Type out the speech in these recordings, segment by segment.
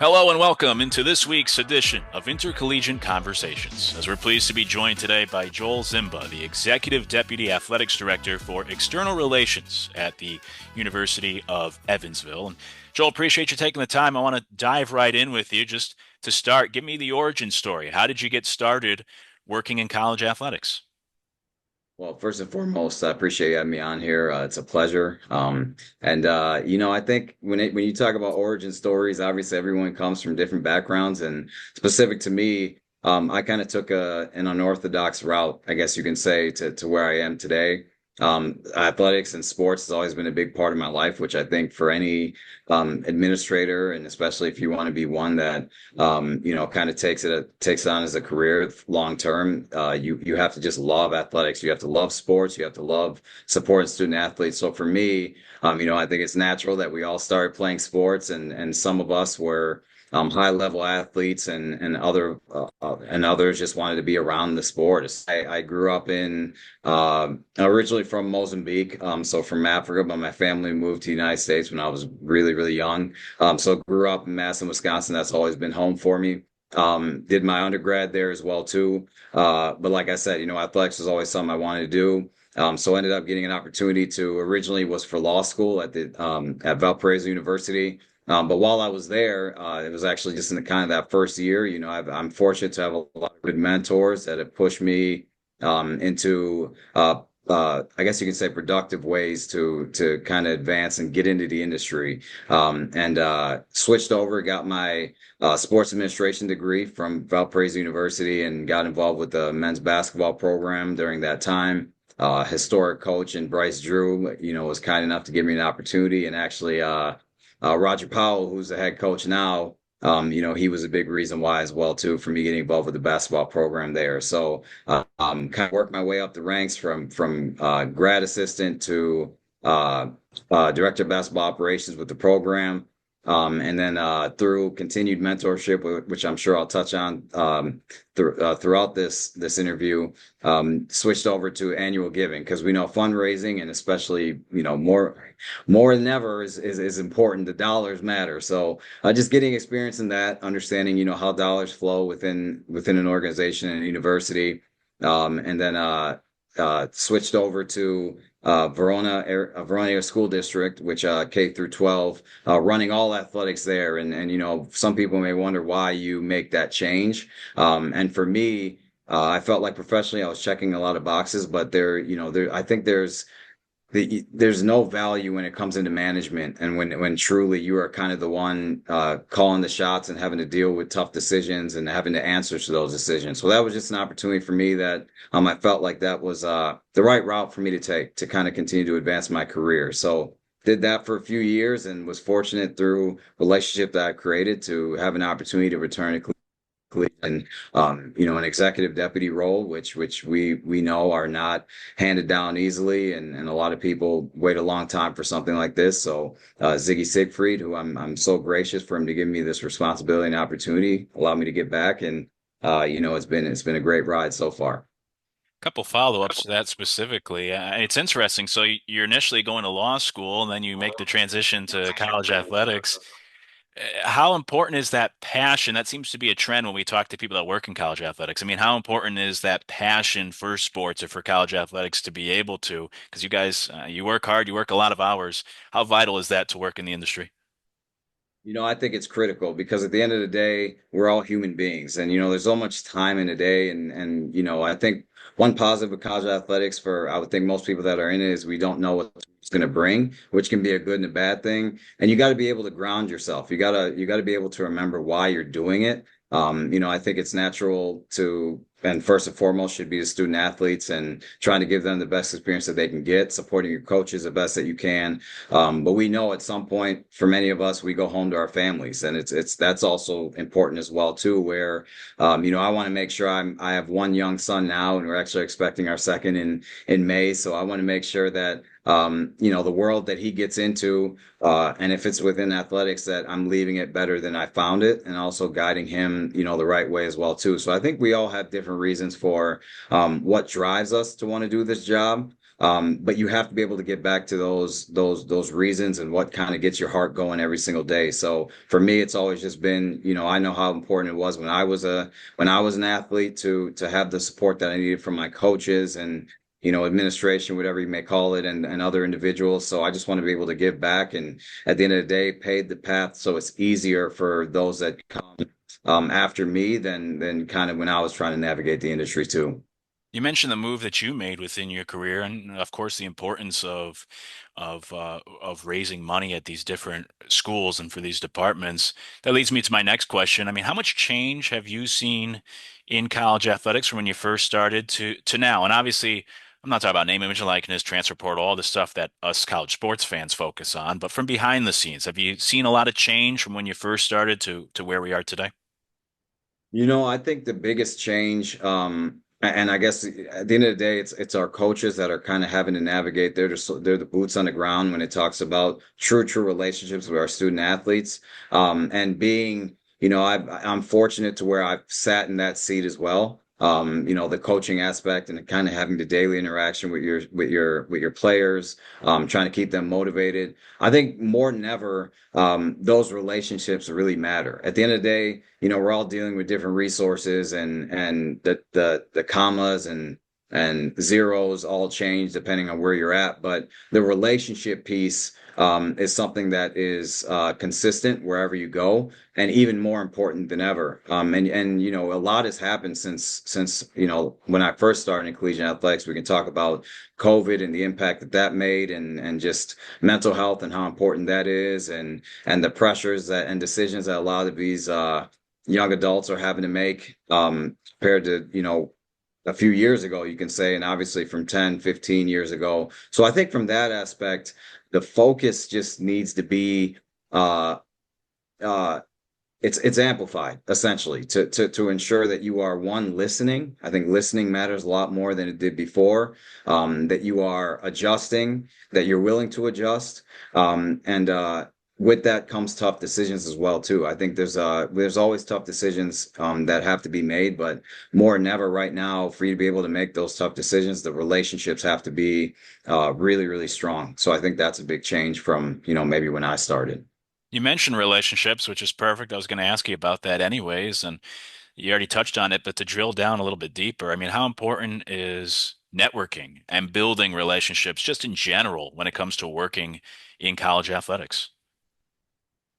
Hello and welcome into this week's edition of Intercollegiate Conversations, as we're pleased to be joined today by Joel Zimba, the Executive Deputy Athletics Director for External Relations at the University of Evansville. And Joel, appreciate you taking the time. I want to dive right in with you. Just to start, give me the origin story. How did you get started working in college athletics? Well, first and foremost, I appreciate you having me on here. It's a pleasure. I think when you talk about origin stories, obviously everyone comes from different backgrounds, and specific to me, I kind of took an unorthodox route, I guess you can say, to where I am today. Athletics and sports has always been a big part of my life, which I think for any administrator, and especially if you want to be one that kind of takes it on as a career long term. You have to just love athletics. You have to love sports. You have to love supporting student athletes. So for me, I think it's natural that we all started playing sports, and some of us were high level athletes, and others just wanted to be around the sport. I grew up in originally from Mozambique, so from Africa, but my family moved to the United States when I was really, really young. So grew up in Madison, Wisconsin. That's always been home for me. Did my undergrad there as well too. But like I said, athletics was always something I wanted to do. So ended up getting an opportunity to originally was for law school at Valparaiso University. But while I was there, it was actually just in the kind of that first year. I'm fortunate to have a lot of good mentors that have pushed me into I guess you can say productive ways to kind of advance and get into the industry. And switched over, got my sports administration degree from Valparaiso University, and got involved with the men's basketball program during that time. Historic coach and Bryce Drew, was kind enough to give me an opportunity, and actually Roger Powell, who's the head coach now, he was a big reason why as well too for me getting involved with the basketball program there. So kind of worked my way up the ranks from grad assistant to director of basketball operations with the program. And then through continued mentorship, which I'm sure I'll touch on throughout this interview, switched over to annual giving, because we know fundraising, and especially more than ever is important. The dollars matter. So just getting experience in that, understanding how dollars flow within an organization and a university, and then switched over to Verona School District, which K through 12, running all athletics there. And some people may wonder why you make that change. And for me, I felt like professionally I was checking a lot of boxes, but I think there's no value when it comes into management, and when truly you are kind of the one calling the shots and having to deal with tough decisions and having to answer to those decisions. So that was just an opportunity for me that I felt like that was the right route for me to take to kind of continue to advance my career. So did that for a few years, and was fortunate through relationship that I created to have an opportunity to return to and an executive deputy role, which we know are not handed down easily, and a lot of people wait a long time for something like this. So Ziggy Siegfried, who I'm so gracious for him to give me this responsibility and opportunity, allow me to get back, and it's been a great ride so far. Couple follow-ups to that specifically. It's interesting. So you're initially going to law school, and then you make the transition to college athletics. How important is that passion? That seems to be a trend when we talk to people that work in college athletics. I mean, how important is that passion for sports or for college athletics to be able to? Because you guys, you work hard, you work a lot of hours. How vital is that to work in the industry? I think it's critical, because at the end of the day, we're all human beings, and there's so much time in a day, and I think one positive of college athletics, for I would think most people that are in it, is we don't know what it's going to bring, which can be a good and a bad thing. And you got to be able to ground yourself. You got to be able to remember why you're doing it. I think it's natural to, and first and foremost should be the student athletes, and trying to give them the best experience that they can get, supporting your coaches the best that you can. But we know at some point, for many of us, we go home to our families, and that's also important as well too. Where, I want to make sure I have one young son now, and we're actually expecting our second in May. So I want to make sure that the world that he gets into, and if it's within athletics, that I'm leaving it better than I found it, and also guiding him, the right way as well too. So I think we all have different reasons for what drives us to want to do this job. But you have to be able to get back to those reasons and what kind of gets your heart going every single day. So for me, it's always just been, I know how important it was when I was an athlete to have the support that I needed from my coaches and administration, whatever you may call it, and other individuals. So I just want to be able to give back and at the end of the day, pave the path so it's easier for those that come after me than kind of when I was trying to navigate the industry too. You mentioned the move that you made within your career, and of course the importance of raising money at these different schools and for these departments. That leads me to my next question. I mean, how much change have you seen in college athletics from when you first started to now? And obviously, I'm not talking about name, image, and likeness, transfer portal, all the stuff that us college sports fans focus on, but from behind the scenes, have you seen a lot of change from when you first started to where we are today? I think the biggest change, and I guess at the end of the day, it's our coaches that are kind of having to navigate. They're the boots on the ground when it talks about true relationships with our student athletes, and being, I'm fortunate to where I've sat in that seat as well. The coaching aspect and kind of having the daily interaction with your players, trying to keep them motivated. I think more than ever, those relationships really matter. At the end of the day, we're all dealing with different resources and the commas and zeros all change depending on where you're at. But the relationship piece is something that is consistent wherever you go, and even more important than ever. And a lot has happened since when I first started in collegiate athletics. We can talk about COVID and the impact that made, and just mental health and how important that is, and the pressures that and decisions that a lot of these young adults are having to make compared to a few years ago, you can say, and obviously from 10, 15 years ago. So I think from that aspect, the focus just needs to be uh uh it's amplified essentially to ensure that you are one listening. I think listening matters a lot more than it did before. That you are adjusting, that you're willing to adjust, and with that comes tough decisions as well too. I think there's always tough decisions that have to be made, but more than ever right now, for you to be able to make those tough decisions, the relationships have to be really strong. So I think that's a big change from maybe when I started. You mentioned relationships, which is perfect. I was going to ask you about that anyways, and you already touched on it, but to drill down a little bit deeper, I mean, how important is networking and building relationships just in general when it comes to working in college athletics?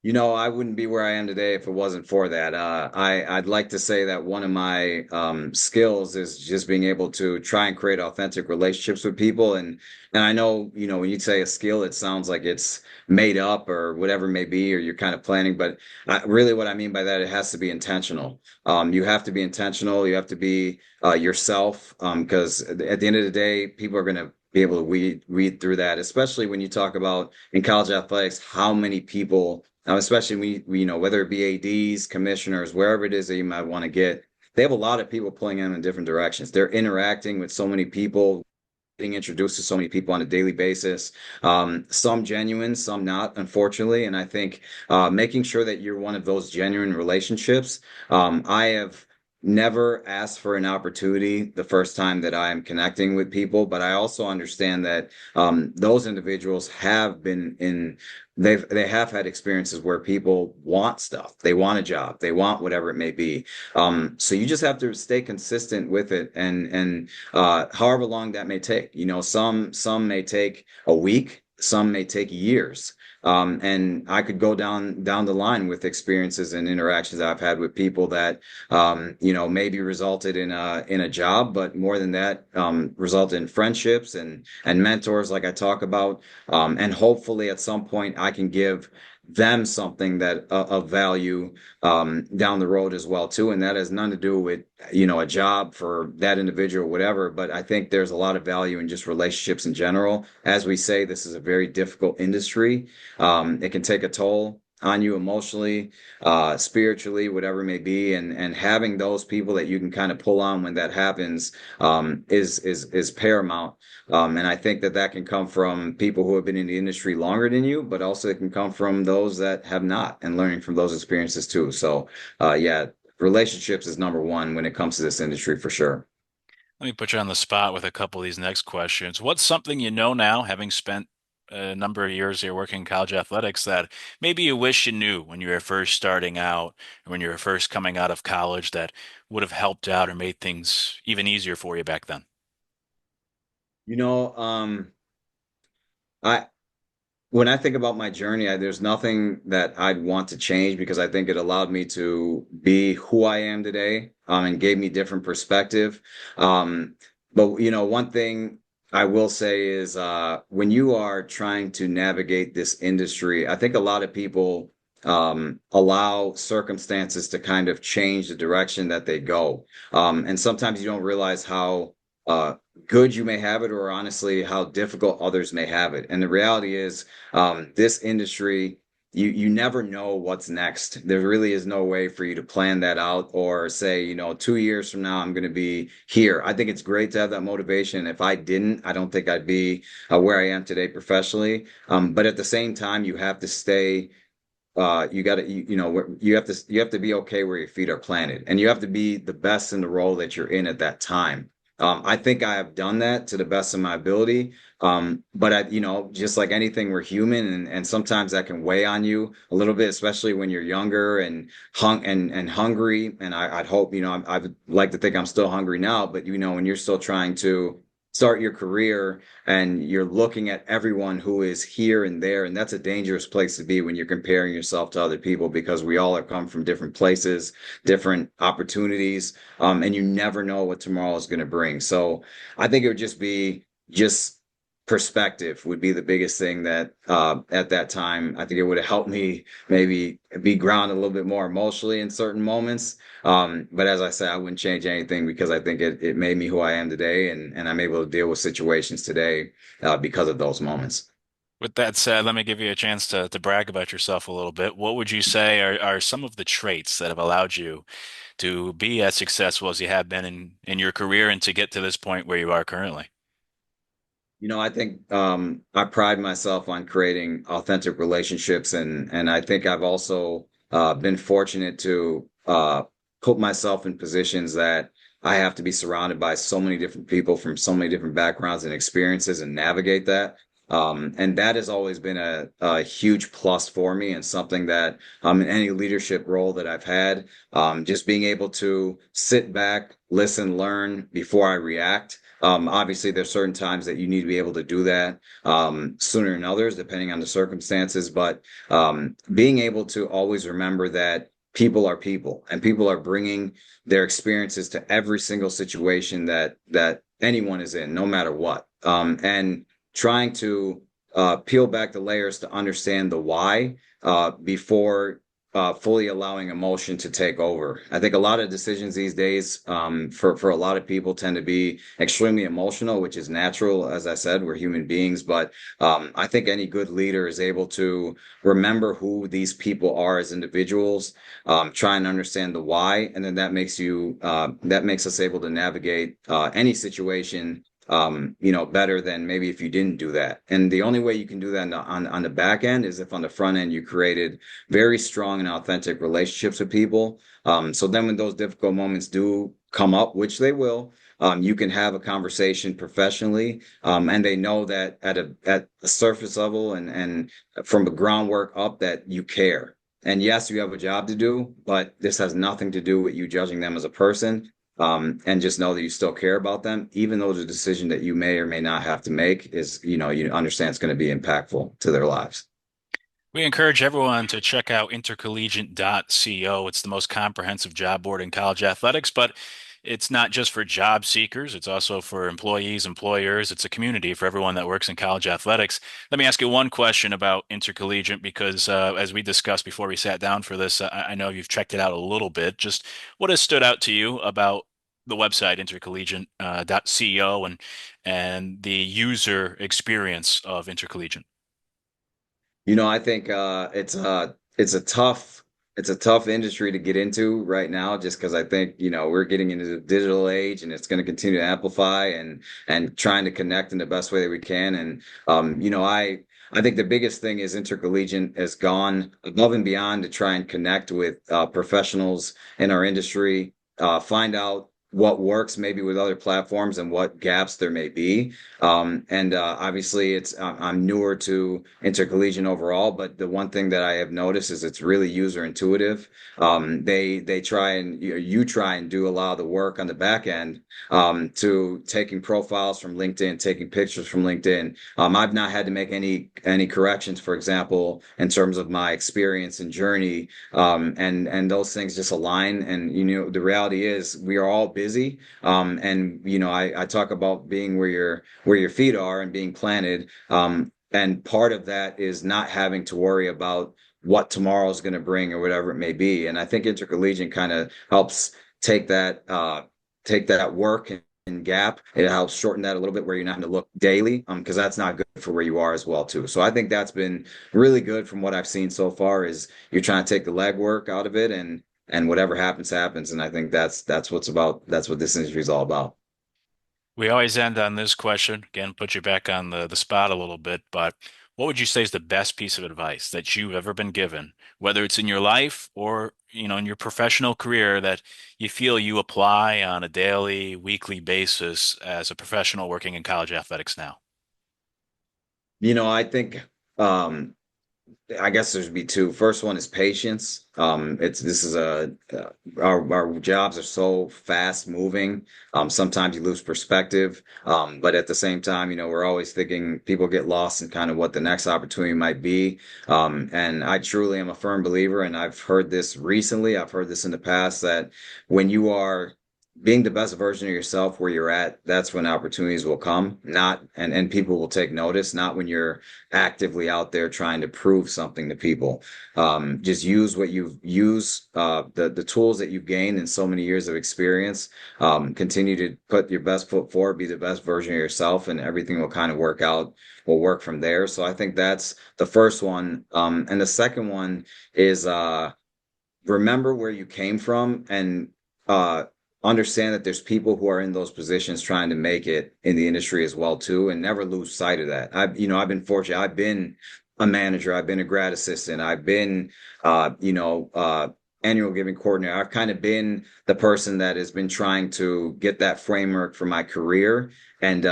I wouldn't be where I am today if it wasn't for that. I'd like to say that one of my skills is just being able to try and create authentic relationships with people. And I know, when you say a skill, it sounds like it's made up or whatever it may be, or you're kind of planning. But really, what I mean by that, it has to be intentional. You have to be intentional. You have to be yourself, because at the end of the day, people are going to be able to weed through that, especially when you talk about in college athletics, how many people especially whether it be ADs, commissioners, wherever it is that you might want to get, they have a lot of people pulling them in different directions. They're interacting with so many people, getting introduced to so many people on a daily basis. Some genuine, some not, unfortunately. And I think making sure that you're one of those genuine relationships. I have never asked for an opportunity the first time that I am connecting with people, but I also understand that those individuals have been in they have had experiences where people want stuff. They want a job. They want whatever it may be. So you just have to stay consistent with it, and however long that may take. Some may take a week, some may take years. And I could go down the line with experiences and interactions I've had with people that maybe resulted in a job, but more than that, resulted in friendships and mentors, like I talk about. And hopefully, at some point, I can give them something that of value down the road as well too. And that has nothing to do with a job for that individual or whatever. But I think there's a lot of value in just relationships in general. As we say, this is a very difficult industry. It can take a toll on you emotionally, spiritually, whatever it may be, and having those people that you can kind of pull on when that happens is paramount. And I think that can come from people who have been in the industry longer than you, but also it can come from those that have not, and learning from those experiences too. So, yeah, relationships is number one when it comes to this industry for sure. Let me put you on the spot with a couple of these next questions. What's something you know now, having spent a number of years here working in college athletics, that maybe you wish you knew when you were first starting out, or when you were first coming out of college, that would have helped out or made things even easier for you back then? You know, I when I think about my journey, there's nothing that I'd want to change because I think it allowed me to be who I am today, and gave me different perspective. But one thing I will say is, when you are trying to navigate this industry, I think a lot of people allow circumstances to kind of change the direction that they go. And sometimes you don't realize how uh, good you may have it, or honestly, how difficult others may have it. And the reality is, this industry, you never know what's next. There really is no way for you to plan that out or say, 2 years from now, I'm going to be here. I think it's great to have that motivation. If I didn't, I don't think I'd be where I am today professionally. But at the same time, you have to stay. You got to, you have to be okay where your feet are planted, and you have to be the best in the role that you're in at that time. I think I have done that to the best of my ability. But just like anything, we're human, and sometimes that can weigh on you a little bit, especially when you're younger and hungry. And I'd hope, I'd like to think I'm still hungry now, but when you're still trying to start your career and you're looking at everyone who is here and there, and that's a dangerous place to be when you're comparing yourself to other people, because we all have come from different places, different opportunities, and you never know what tomorrow is going to bring. So I think it would just perspective would be the biggest thing that, at that time, I think it would have helped me maybe be grounded a little bit more emotionally in certain moments. But as I said, I wouldn't change anything because I think it made me who I am today, and I'm able to deal with situations today, because of those moments. With that said, let me give you a chance to brag about yourself a little bit. What would you say are some of the traits that have allowed you to be as successful as you have been in your career and to get to this point where you are currently? I think, I pride myself on creating authentic relationships, and I think I've also been fortunate to put myself in positions that I have to be surrounded by so many different people from so many different backgrounds and experiences and navigate that. And that has always been a huge plus for me, and something that, in any leadership role that I've had, just being able to sit back, listen, learn before I react. Obviously, there's certain times that you need to be able to do that, sooner than others, depending on the circumstances. But being able to always remember that people are people, and people are bringing their experiences to every single situation that anyone is in, no matter what. And trying to peel back the layers to understand the why, before fully allowing emotion to take over. I think a lot of decisions these days, for a lot of people, tend to be extremely emotional, which is natural. As I said, we're human beings, but I think any good leader is able to remember who these people are as individuals, try and understand the why, and then that makes us able to navigate any situation, better than maybe if you didn't do that. And the only way you can do that on the back end is if on the front end you created very strong and authentic relationships with people. So then when those difficult moments do come up, which they will, you can have a conversation professionally, and they know that at a surface level, and from the groundwork up, that you care. And yes, you have a job to do, but this has nothing to do with you judging them as a person. And just know that you still care about them, even though the decision that you may or may not have to make is, you understand it's going to be impactful to their lives. We encourage everyone to check out intercollegiate.co. It's the most comprehensive job board in college athletics, but it's not just for job seekers. It's also for employees, employers. It's a community for everyone that works in college athletics. Let me ask you one question about Intercollegiate because, as we discussed before we sat down for this, I know you've checked it out a little bit. Just what has stood out to you about the website intercollegiate.co and the user experience of Intercollegiate? I think, it's a tough industry to get into right now, just because I think, we're getting into the digital age, and it's going to continue to amplify, and trying to connect in the best way that we can. And I think the biggest thing is Intercollegiate has gone above and beyond to try and connect with professionals in our industry, find out what works maybe with other platforms and what gaps there may be. And obviously, I'm newer to intercollegiate overall, but the one thing that I have noticed is it's really user intuitive. They try and you try and do a lot of the work on the back end, to taking profiles from LinkedIn, taking pictures from LinkedIn. I've not had to make any corrections, for example, in terms of my experience and journey, and those things just align. And the reality is we are all busy. And I talk about being where your feet are and being planted. And part of that is not having to worry about what tomorrow is going to bring or whatever it may be. And I think intercollegiate kind of helps take that take that work and gap. It helps shorten that a little bit where you're not having to look daily, because that's not good for where you are as well too. So I think that's been really good from what I've seen so far. Is you're trying to take the legwork out of it, and whatever happens happens. And I think that's what this industry is all about. We always end on this question. Again, put you back on the spot a little bit, but what would you say is the best piece of advice that you've ever been given, whether it's in your life or, in your professional career that you feel you apply on a daily, weekly basis as a professional working in college athletics now? I think um I guess there'd be two. First one is patience. It's this is a our jobs are so fast moving. Sometimes you lose perspective. But at the same time, we're always thinking people get lost in kind of what the next opportunity might be. And I truly am a firm believer, and I've heard this recently. I've heard this in the past that when you are being the best version of yourself where you're at, that's when opportunities will come, not and people will take notice, not when you're actively out there trying to prove something to people. Just use what you've used, the tools that you've gained in so many years of experience. Continue to put your best foot forward, be the best version of yourself, and everything will kind of will work from there. So I think that's the first one. And the second one is remember where you came from, and uh, understand that there's people who are in those positions trying to make it in the industry as well too, and never lose sight of that. I've been fortunate. I've been a manager. I've been a grad assistant. I've been, annual giving coordinator. I've kind of been the person that has been trying to get that framework for my career. And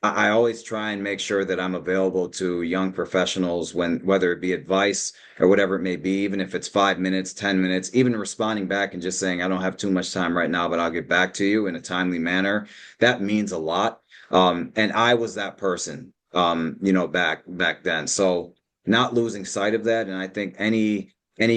I always try and make sure that I'm available to young professionals whether it be advice or whatever it may be, even if it's 5 minutes, 10 minutes, even responding back and just saying, I don't have too much time right now, but I'll get back to you in a timely manner. That means a lot. And I was that person, back then. So not losing sight of that. And I think any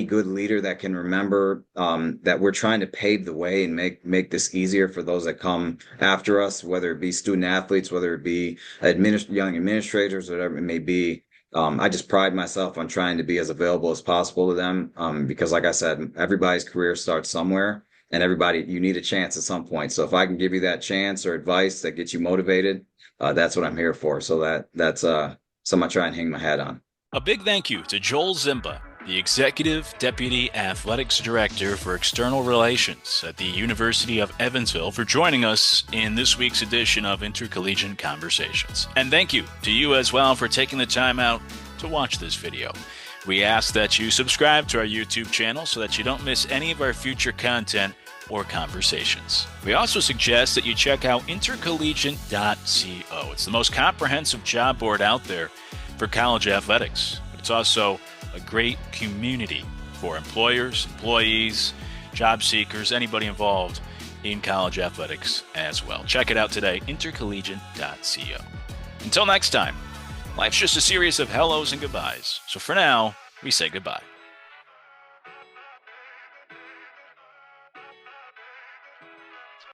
good leader that can remember that we're trying to pave the way and make this easier for those that come after us, whether it be student athletes, whether it be young administrators, whatever it may be. I just pride myself on trying to be as available as possible to them, because, like I said, everybody's career starts somewhere, and you need a chance at some point. So if I can give you that chance or advice that gets you motivated, that's what I'm here for. So that's something I try and hang my hat on. A big thank you to Joel Zimba, the Executive Deputy Athletics Director for External Relations at the University of Evansville, for joining us in this week's edition of Intercollegiate Conversations. And thank you to you as well for taking the time out to watch this video. We ask that you subscribe to our YouTube channel so that you don't miss any of our future content or conversations. We also suggest that you check out intercollegiate.co. It's the most comprehensive job board out there for college athletics. It's also a great community for employers, employees, job seekers, anybody involved in college athletics as well. Check it out today, intercollegiate.co. Until next time, life's just a series of hellos and goodbyes. So for now, we say goodbye.